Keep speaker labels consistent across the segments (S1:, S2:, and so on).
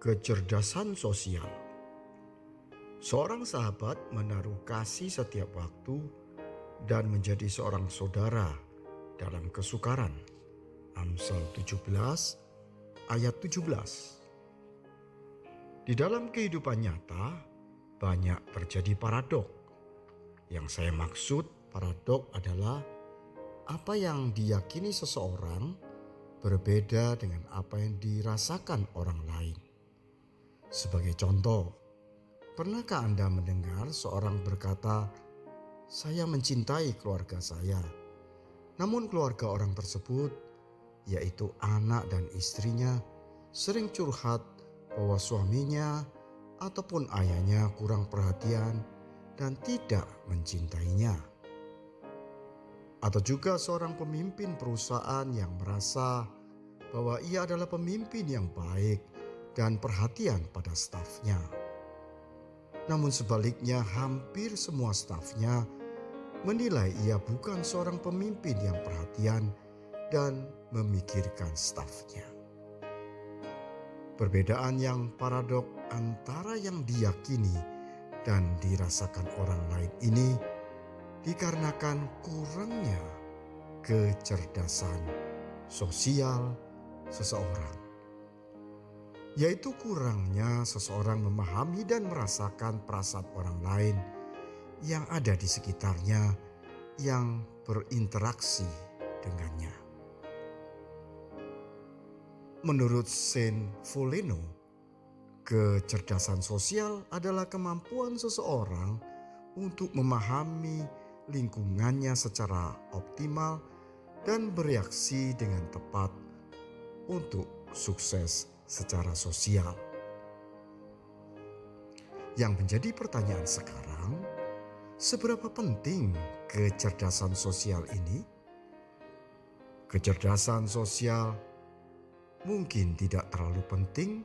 S1: Kecerdasan sosial. Seorang sahabat menaruh kasih setiap waktu dan menjadi seorang saudara dalam kesukaran. Amsal 17 ayat 17. Di dalam kehidupan nyata banyak terjadi paradok. Yang saya maksud paradok adalah apa yang diyakini seseorang berbeda dengan apa yang dirasakan orang lain. Sebagai contoh, pernahkah Anda mendengar seorang berkata, "Saya mencintai keluarga saya," namun keluarga orang tersebut, yaitu anak dan istrinya, sering curhat bahwa suaminya ataupun ayahnya kurang perhatian dan tidak mencintainya? Atau juga seorang pemimpin perusahaan yang merasa bahwa ia adalah pemimpin yang baik dan perhatian pada stafnya. Namun sebaliknya hampir semua stafnya menilai ia bukan seorang pemimpin yang perhatian dan memikirkan stafnya. Perbedaan yang paradok antara yang diyakini dan dirasakan orang lain ini dikarenakan kurangnya kecerdasan sosial seseorang, yaitu kurangnya seseorang memahami dan merasakan perasaan orang lain yang ada di sekitarnya yang berinteraksi dengannya. Menurut Saint Foleno, kecerdasan sosial adalah kemampuan seseorang untuk memahami lingkungannya secara optimal dan bereaksi dengan tepat untuk sukses secara sosial. Yang menjadi pertanyaan sekarang, seberapa penting kecerdasan sosial ini? Kecerdasan sosial mungkin tidak terlalu penting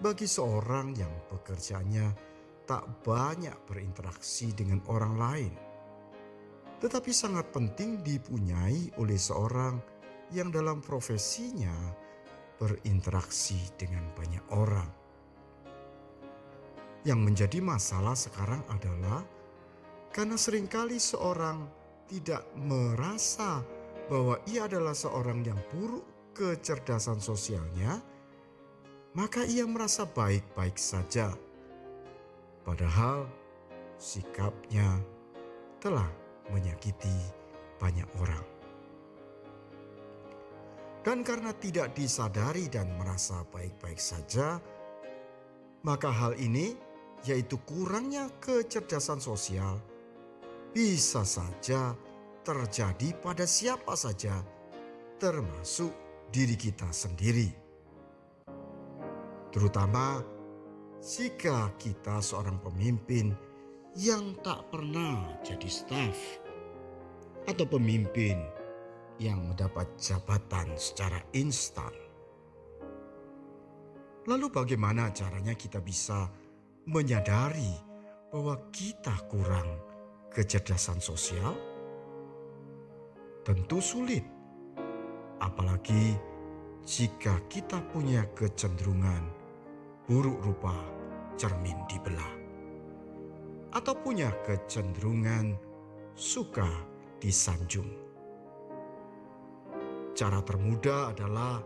S1: bagi seorang yang pekerjaannya tak banyak berinteraksi dengan orang lain, tetapi sangat penting dipunyai oleh seorang yang dalam profesinya berinteraksi dengan banyak orang. Yang menjadi masalah sekarang adalah karena seringkali seorang tidak merasa bahwa ia adalah seorang yang buruk kecerdasan sosialnya, maka ia merasa baik-baik saja. Padahal sikapnya telah menyakiti banyak orang. Dan karena tidak disadari dan merasa baik-baik saja, maka hal ini, yaitu kurangnya kecerdasan sosial, bisa saja terjadi pada siapa saja, termasuk diri kita sendiri. Terutama jika kita seorang pemimpin yang tak pernah jadi staf, atau pemimpin yang mendapat jabatan secara instan. Lalu bagaimana caranya kita bisa menyadari bahwa kita kurang kecerdasan sosial? Tentu sulit, apalagi jika kita punya kecenderungan buruk rupa cermin dibelah, atau punya kecenderungan suka disanjung. Cara termudah adalah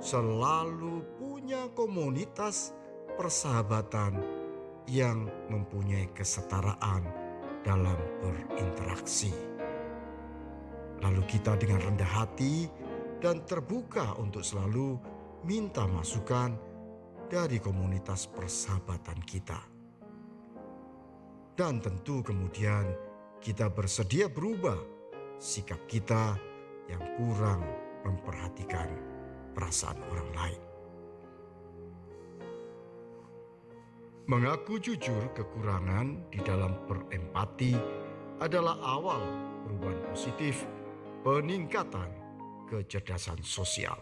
S1: selalu punya komunitas persahabatan yang mempunyai kesetaraan dalam berinteraksi. Lalu kita dengan rendah hati dan terbuka untuk selalu minta masukan dari komunitas persahabatan kita. Dan tentu kemudian kita bersedia berubah sikap kita yang kurang memperhatikan perasaan orang lain. Mengaku jujur kekurangan di dalam berempati adalah awal perubahan positif peningkatan kecerdasan sosial.